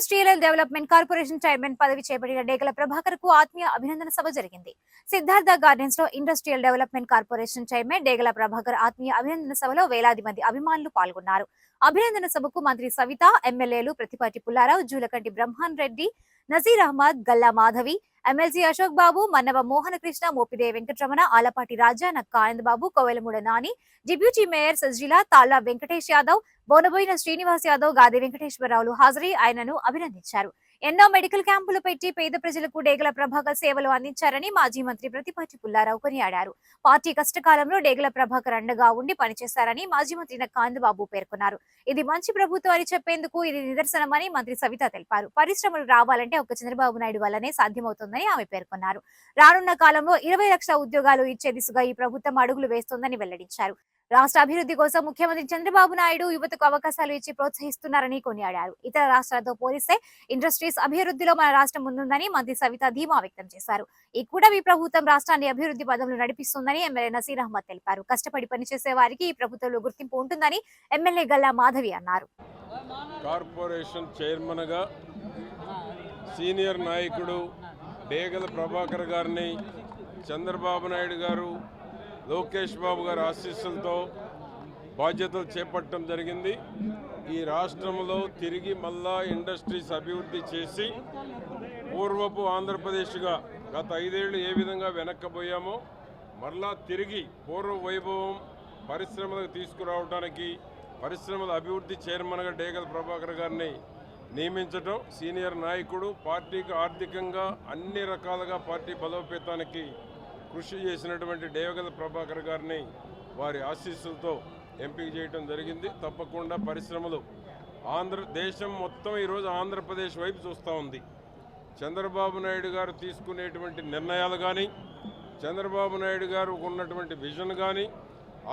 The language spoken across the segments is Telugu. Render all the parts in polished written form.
ఇండస్ట్రియల్ డెవలప్మెంట్ కార్పొరేషన్ చైర్మన్ పదవి చేపట్టిన డేగల ప్రభాకర్ కు ఆత్మీయ అభినందన సభ జరిగింది. సిద్ధార్థ గార్డెన్స్ లో ఇండస్ట్రియల్ డెవలప్మెంట్ కార్పొరేషన్ చైర్మన్ డేగల ప్రభాకర్ ఆత్మీయ అభినందన సభలో వేలాది మంది అభిమానులు పాల్గొన్నారు. అభినందన సభకు మంత్రి సవిత, ఎమ్మెల్యేలు ప్రతిపాటి పుల్లారావు, జూలకంటి బ్రహ్మాన్ రెడ్డి, నజీర్ అహ్మద్, గల్లా మాధవి, ఎమ్మెల్సీ అశోక్ బాబు, మన్నవ మోహన కృష్ణ, మోపిదే వెంకటరమణ, ఆలపాటి రాజా, నక్కా ఆనంద్ బాబు, కోవెలమూడ నాని, డిప్యూటీ మేయర్ సజ్జిలా, తాళ్ల వెంకటేష్ యాదవ్, బోనబోయిన శ్రీనివాస్ యాదవ్, గాది వెంకటేశ్వరరావులు హాజరై ఆయనను అభినందించారు. ఎన్నో మెడికల్ క్యాంపులు పెట్టి పేద ప్రజలకు డేగల ప్రభాకర్ సేవలు అందించారని మాజీ మంత్రి ప్రతిపాటి పుల్లారావు కొనియాడారు. పార్టీ కష్టకాలంలో డేగల ప్రభాకర్ అండగా ఉండి పనిచేశారని మాజీ మంత్రి నక్కా ఆనంద్ బాబు పేర్కొన్నారు. ఇది మంచి ప్రభుత్వం అని చెప్పేందుకు ఇది నిదర్శనమని మంత్రి సవిత తెలిపారు. పరిశ్రమలు రావాలంటే ఒక్క చంద్రబాబు నాయుడు వల్లనే సాధ్యమవుతుందని ఆమె పేర్కొన్నారు. రానున్న కాలంలో 20 లక్షల ఉద్యోగాలు ఇచ్చే దిశగా ఈ ప్రభుత్వం అడుగులు వేస్తోందని వెల్లడించారు. రాష్ట్ర అభివృద్ధి కోసం ముఖ్యమంత్రి చంద్రబాబు నాయుడు యువతకు అవకాశాలు ఇచ్చి ప్రోత్సహిస్తున్నారని కొనియాడారు. ఇతర రాష్ట్రాలతో పోలిస్తే ఇండస్ట్రీస్ అభివృద్ధిలో మన రాష్ట్రం ముందుందని మంత్రి సవిత ధీమా వ్యక్తం చేశారు. ఈ కూటమి ప్రభుత్వం రాష్ట్రాన్ని అభివృద్ధి పదంలో నడిపిస్తుందని ఎమ్మెల్యే నసీర్ అహ్మద్ తెలిపారు. కష్టపడి పనిచేసే వారికి ఈ ప్రభుత్వంలో గుర్తింపు ఉంటుందని ఎమ్మెల్యే గల్లా మాధవి అన్నారు. కార్పొరేషన్ చైర్మన్ గా సీనియర్ నాయకుడు డేగల ప్రభాకర్ గారిని చంద్రబాబు నాయుడు గారు, లోకేష్ బాబు గారి ఆశీస్సులతో బాధ్యతలు చేపట్టడం జరిగింది. ఈ రాష్ట్రంలో తిరిగి మళ్ళా ఇండస్ట్రీస్ అభివృద్ధి చేసి పూర్వపు ఆంధ్రప్రదేశ్గా గత 5 ఏళ్ళు ఏ విధంగా వెనక్కబోయామో మరలా తిరిగి పూర్వ వైభవం పరిశ్రమలకు తీసుకురావడానికి పరిశ్రమల అభివృద్ధి చైర్మన్గా డేగల ప్రభాకర్ గారిని నియమించడం, సీనియర్ నాయకుడు, పార్టీకి ఆర్థికంగా అన్ని రకాలుగా పార్టీ బలోపేతానికి కృషి చేసినటువంటి డేగల ప్రభాకర్ గారిని వారి ఆశీస్సులతో ఎంపిక చేయడం జరిగింది. తప్పకుండా పరిశ్రమలు దేశం మొత్తం ఈరోజు ఆంధ్రప్రదేశ్ వైపు చూస్తూ ఉంది. చంద్రబాబు నాయుడు గారు తీసుకునేటువంటి నిర్ణయాలు కానీ, చంద్రబాబు నాయుడు గారు ఉన్నటువంటి విజన్ కానీ,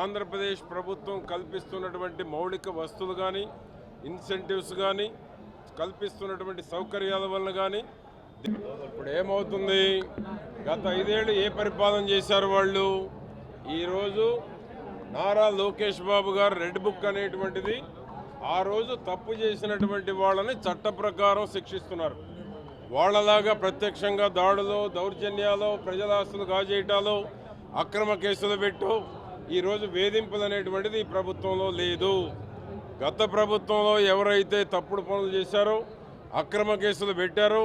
ఆంధ్రప్రదేశ్ ప్రభుత్వం కల్పిస్తున్నటువంటి మౌలిక వస్తువులు కానీ, ఇన్సెంటివ్స్ కానీ, కల్పిస్తున్నటువంటి సౌకర్యాల వలన కానీ ఇప్పుడు ఏమవుతుంది? గత 5 ఏళ్ళు ఏ పరిపాలన చేశారు వాళ్ళు? ఈరోజు నారా లోకేష్ బాబు గారు రెడ్ బుక్ అనేటువంటిది ఆ రోజు తప్పు చేసినటువంటి వాళ్ళని చట్ట ప్రకారం శిక్షిస్తున్నారు. వాళ్ళలాగా ప్రత్యక్షంగా దాడులు, దౌర్జన్యాలు, ప్రజల ఆస్తులు కాజేయటాలు, అక్రమ కేసులు పెట్టు ఈరోజు వేధింపులు అనేటువంటిది ఈ ప్రభుత్వంలో లేదు. గత ప్రభుత్వంలో ఎవరైతే తప్పుడు పనులు చేశారో, అక్రమ కేసులు పెట్టారో,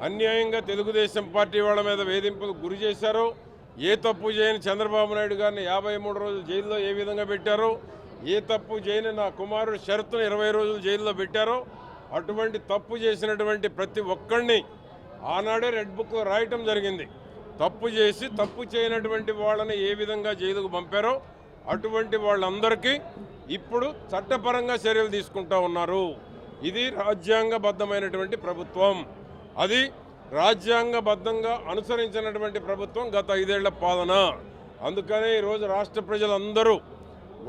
అన్యాయంగా తెలుగుదేశం పార్టీ వాళ్ళ మీద వేధింపులు గురి చేశారో, ఏ తప్పు చేయని చంద్రబాబు నాయుడు గారిని 53 రోజులు జైల్లో ఏ విధంగా పెట్టారో, ఏ తప్పు చేయని నా కుమారుడు షరతును 20 రోజులు జైల్లో పెట్టారో, అటువంటి తప్పు చేసినటువంటి ప్రతి ఒక్కరిని ఆనాడే రెడ్ బుక్లో రాయటం జరిగింది. తప్పు చేసి తప్పు చేయనటువంటి వాళ్ళని ఏ విధంగా జైలుకు పంపారో అటువంటి వాళ్ళందరికీ ఇప్పుడు చట్టపరంగా చర్యలు తీసుకుంటూ ఉన్నారు. ఇది రాజ్యాంగబద్ధమైనటువంటి ప్రభుత్వం. అది రాజ్యాంగబద్ధంగా అనుసరించినటువంటి ప్రభుత్వం గత 5 ఏళ్ల పాలన. అందుకనే ఈరోజు రాష్ట్ర ప్రజలందరూ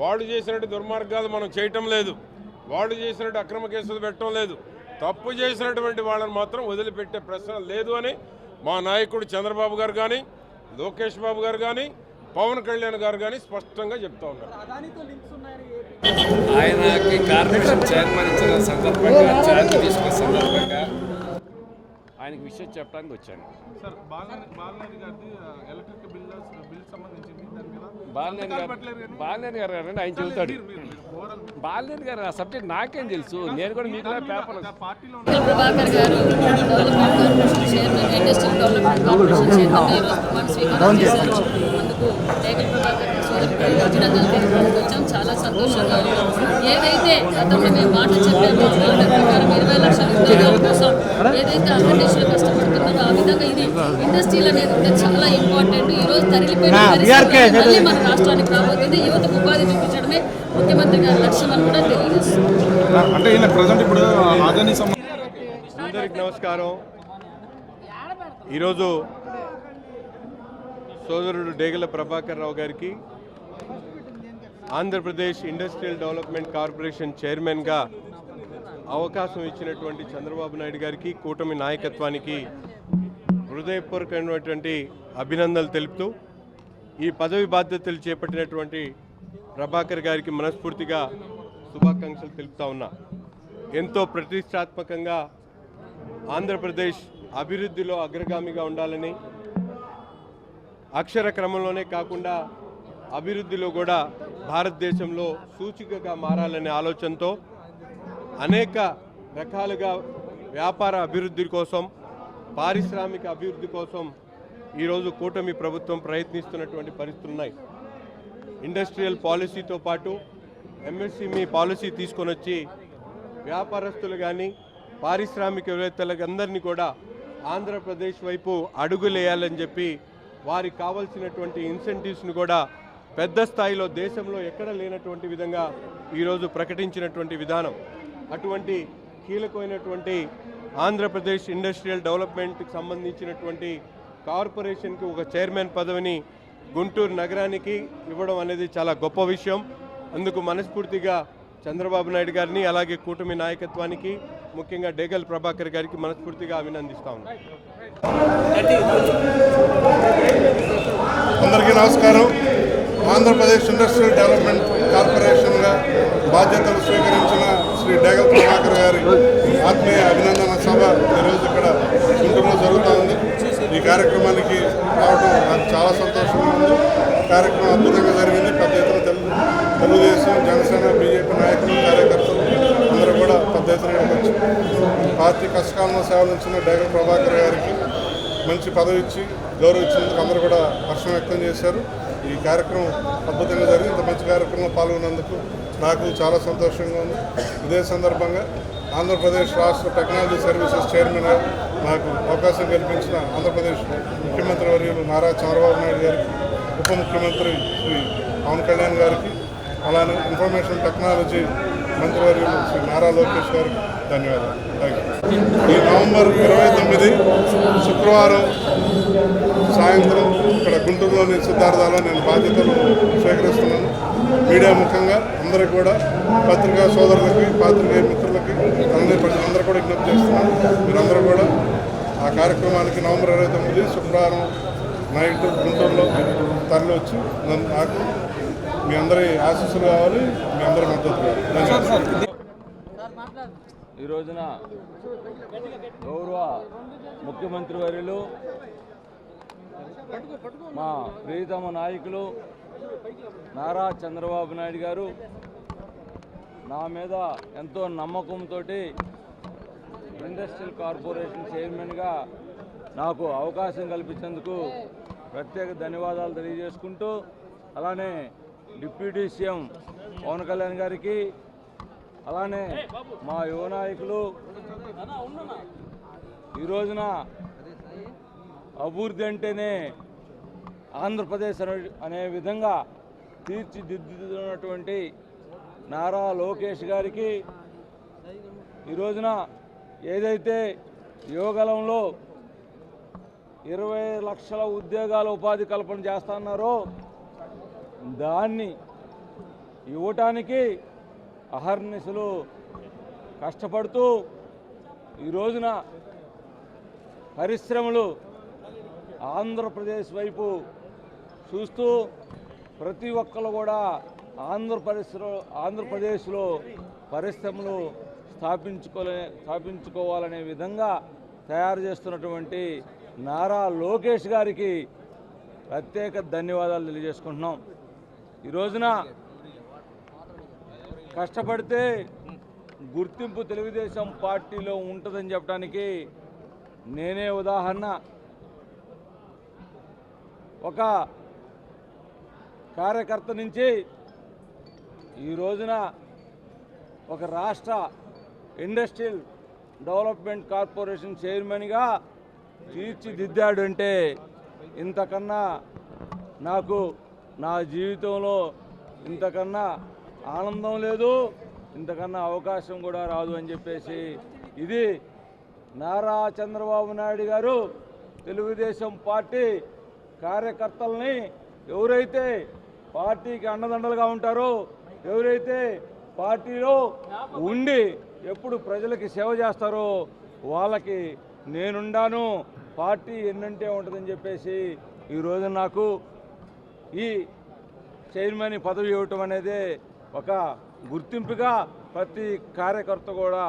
వాళ్ళు చేసినట్టు దుర్మార్గాలు మనం చేయటం లేదు, వాళ్ళు చేసినట్టు అక్రమ కేసులు పెట్టడం లేదు, తప్పు చేసినటువంటి వాళ్ళని మాత్రం వదిలిపెట్టే ప్రశ్న లేదు అని మా నాయకుడు చంద్రబాబు గారు కానీ, లోకేష్ బాబు గారు కానీ, పవన్ కళ్యాణ్ గారు కానీ స్పష్టంగా చెప్తా ఉన్నారు. ఆయనకి కార్పొరేషన్ చైర్మన్ ఇచ్చిన సందర్భంగా, ఛార్జ్ తీసుకున్న సందర్భంగా ఆయనకి విషయం చెప్పడానికి వచ్చాను. బాలినేని గారు అండి ఆయన చెబుతాడు. బాలినేని గారు ఆ సబ్జెక్ట్ నాకేం తెలుసు, నేను కూడా మీకు పేపర్. ప్రభాకర్ గారు ఇండస్ట్రియల్ డెవలప్మెంట్ కార్పొరేషన్ చైర్మన్ స్వీకారం చేశారు. అందుకు డేగల ప్రభాకర్ అభినందనలు తెలుపుకుంటూ వచ్చాం. చాలా సంతోషంగా ఏదైతే గతంలో మేము మాట చెప్పామో మాట ప్రకారం 20 లక్షల ఉద్యోగాల కోసం ఏదైతే ఆంధ్రప్రదేశ్లో కష్టపడుతున్నారో ఆ విధంగా ఇది ఇండస్ట్రీలు అనేది కూడా చాలా ఇంపార్టెంట్. ఈ రోజు తరలిపోయిన మళ్ళీ మన రాష్ట్రానికి రాబోతుంది. యువతకు ఉపాధి చూపించడమే ముఖ్యమంత్రి గారి లక్ష్యం అని కూడా తెలియజేస్తుంది. అందరికి నమస్కారం. ఈరోజు సోదరుడు డేగల ప్రభాకర్ రావు గారికి ఆంధ్రప్రదేశ్ ఇండస్ట్రియల్ డెవలప్మెంట్ కార్పొరేషన్ చైర్మన్గా అవకాశం ఇచ్చినటువంటి చంద్రబాబు నాయుడు గారికి, కూటమి నాయకత్వానికి హృదయపూర్వకమైనటువంటి అభినందనలు తెలుపుతూ ఈ పదవి బాధ్యతలు చేపట్టినటువంటి ప్రభాకర్ గారికి మనస్ఫూర్తిగా శుభాకాంక్షలు తెలుపుతా ఉన్నా. ఎంతో ప్రతిష్టాత్మకంగా ఆంధ్రప్రదేశ్ అభివృద్ధిలో అగ్రగామిగా ఉండాలని, అక్షర క్రమంలోనే కాకుండా అభివృద్ధిలో కూడా భారతదేశంలో సూచికగా మారాలనే ఆలోచనతో అనేక రకాలుగా వ్యాపార అభివృద్ధి కోసం, పారిశ్రామిక అభివృద్ధి కోసం ఈరోజు కూటమి ప్రభుత్వం ప్రయత్నిస్తున్నటువంటి పరిస్థితులు ఉన్నాయి. ఇండస్ట్రియల్ పాలసీతో పాటు ఎంఎస్ఎంఈ పాలసీ తీసుకొని వచ్చి వ్యాపారస్తులు కానీ పారిశ్రామికవేత్తలకు అందరినీ కూడా ఆంధ్రప్రదేశ్ వైపు అడుగులేయాలని చెప్పి వారికి కావాల్సినటువంటి ఇన్సెంటివ్స్ను కూడా పెద్ద స్థాయిలో దేశంలో ఎక్కడ లేనటువంటి విధంగా ఈరోజు ప్రకటించినటువంటి విధానం. అటువంటి కీలకమైనటువంటి ఆంధ్రప్రదేశ్ ఇండస్ట్రియల్ డెవలప్మెంట్కి సంబంధించినటువంటి కార్పొరేషన్కి ఒక చైర్మన్ పదవిని గుంటూరు నగరానికి ఇవ్వడం అనేది చాలా గొప్ప విషయం. అందుకు మనస్ఫూర్తిగా చంద్రబాబు నాయుడు గారిని, అలాగే కూటమి నాయకత్వానికి, ముఖ్యంగా డేగల ప్రభాకర్ గారికి మనస్ఫూర్తిగా అభినందిస్తా ఉన్నాను. అందరికీ నమస్కారం. ఆంధ్రప్రదేశ్ ఇండస్ట్రియల్ డెవలప్మెంట్ కార్పొరేషన్గా బాధ్యతలు స్వీకరించిన శ్రీ డేగల ప్రభాకర్ గారి ఆత్మీయ అభినందన సభ ఈరోజు ఇక్కడ గుంటూరులో జరుగుతూ ఉంది. ఈ కార్యక్రమానికి రావడం నాకు చాలా సంతోషంగా ఉంది. కార్యక్రమం అద్భుతంగా జరిగింది. పెద్ద ఎత్తున తెలుగుదేశం, జనసేన, బీజేపీ నాయకులు, కార్యకర్తలు అందరూ కూడా పెద్ద ఎత్తున వచ్చి పార్టీ కష్టకాలంలో సేవలించిన డేగల ప్రభాకర్ గారికి మంచి పదవి ఇచ్చి గౌరవించినందుకు అందరూ కూడా హర్షం వ్యక్తం చేశారు. ఈ కార్యక్రమం అద్భుతంగా జరిగింది. ఇంత మంచి కార్యక్రమంలో పాల్గొన్నందుకు నాకు చాలా సంతోషంగా ఉంది. ఇదే సందర్భంగా ఆంధ్రప్రదేశ్ రాష్ట్ర టెక్నాలజీ సర్వీసెస్ చైర్మన్గా నాకు అవకాశం కల్పించిన ఆంధ్రప్రదేశ్ ముఖ్యమంత్రి వర్యులు నారా చంద్రబాబు నాయుడు గారికి, ఉప ముఖ్యమంత్రి శ్రీ పవన్ కళ్యాణ్ గారికి, అలానే ఇన్ఫర్మేషన్ టెక్నాలజీ మంత్రివర్యులు శ్రీ నారా లోకేష్ గారికి ధన్యవాదాలు. ఈ నవంబర్ 29 శుక్రవారం సాయంత్రం ఇక్కడ గుంటూరులోని సిద్ధార్థలో నేను బాధ్యతలు స్వీకరిస్తున్నాను. మీడియా ముఖంగా అందరికీ కూడా, పత్రికా సోదరులకి, పాత్రికేయ మిత్రులకి, అందరూ కూడా విజ్ఞప్తి చేస్తున్నాను. మీరందరూ కూడా ఆ కార్యక్రమానికి నవంబర్ 29 శుక్రవారం నైట్ గుంటూరులో తరలి వచ్చి నాకు మీ అందరి ఆశీస్సులు కావాలి, మీ అందరి మద్దతు కావాలి. ధన్యవాదాలు. ఈ రోజున గౌరవ ముఖ్యమంత్రి వర్యులు, మా ప్రియతమ నాయకులు నారా చంద్రబాబు నాయుడు గారు నా మీద ఎంతో నమ్మకంతో ఇండస్ట్రియల్ కార్పొరేషన్ చైర్మన్గా నాకు అవకాశం కల్పించేందుకు ప్రత్యేక ధన్యవాదాలు తెలియజేసుకుంటూ, అలానే డిప్యూటీ సీఎం పవన్ కళ్యాణ్ గారికి, అలానే మా యువ నాయకులు ఈ రోజున అభివృద్ధి అంటేనే ఆంధ్రప్రదేశ్ అనే విధంగా తీర్చిదిద్దుతున్నటువంటి నారా లోకేష్ గారికి, ఈ రోజున ఏదైతే యువగలంలో 20 లక్షల ఉద్యోగాల ఉపాధి కల్పన చేస్తున్నారో దాన్ని ఇవ్వటానికి అహర్నిశలు కష్టపడుతూ ఈ రోజున పరిశ్రమలు ఆంధ్రప్రదేశ్ వైపు చూస్తూ ప్రతి ఒక్కరు కూడా ఆంధ్రప్రదేశ్లో పరిశ్రమలు స్థాపించుకోవాలనే విధంగా తయారు చేస్తున్నటువంటి నారా లోకేష్ గారికి ప్రత్యేక ధన్యవాదాలు తెలియజేసుకుంటున్నాం. ఈ రోజున కష్టపడితే గుర్తింపు తెలుగుదేశం పార్టీలో ఉంటుందని చెప్పడానికి నేనే ఉదాహరణ. ఒక కార్యకర్త నుంచి ఈ రోజున ఒక రాష్ట్ర ఇండస్ట్రియల్ డెవలప్మెంట్ కార్పొరేషన్ చైర్మన్గా తీర్చిదిద్దాడు అంటే ఇంతకన్నా నాకు నా జీవితంలో ఇంతకన్నా ఆనందం లేదు, ఇంతకన్నా అవకాశం కూడా రాదు అని చెప్పేసి, ఇది నారా చంద్రబాబు నాయుడు గారు తెలుగుదేశం పార్టీ కార్యకర్తల్ని, ఎవరైతే పార్టీకి అండదండలుగా ఉంటారో, ఎవరైతే పార్టీలో ఉండి ఎప్పుడు ప్రజలకి సేవ చేస్తారో వాళ్ళకి నేనుండాను, పార్టీ ఎన్నంటే ఉంటుందని చెప్పేసి ఈరోజు నాకు ఈ చైర్మన్ పదవి ఇవ్వటం అనేది ఒక గుర్తింపుగా ప్రతి కార్యకర్త కూడా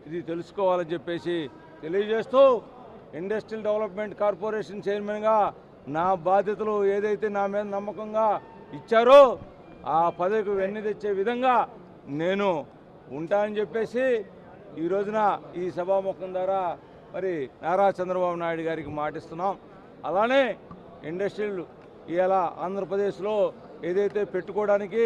ఇది తెలుసుకోవాలని చెప్పేసి తెలియజేస్తూ ఇండస్ట్రియల్ డెవలప్మెంట్ కార్పొరేషన్ చైర్మన్గా నా బాధ్యతలు ఏదైతే నా మీద నమ్మకంగా ఇచ్చారో ఆ పదవికి వెన్ను తెచ్చే విధంగా నేను ఉంటానని చెప్పేసి ఈ రోజున ఈ సభాముఖం ద్వారా మరి నారా చంద్రబాబు నాయుడు గారికి మాటిస్తున్నాం. అలానే ఇండస్ట్రియల్ ఇలా ఆంధ్రప్రదేశ్లో ఏదైతే పెట్టుకోవడానికి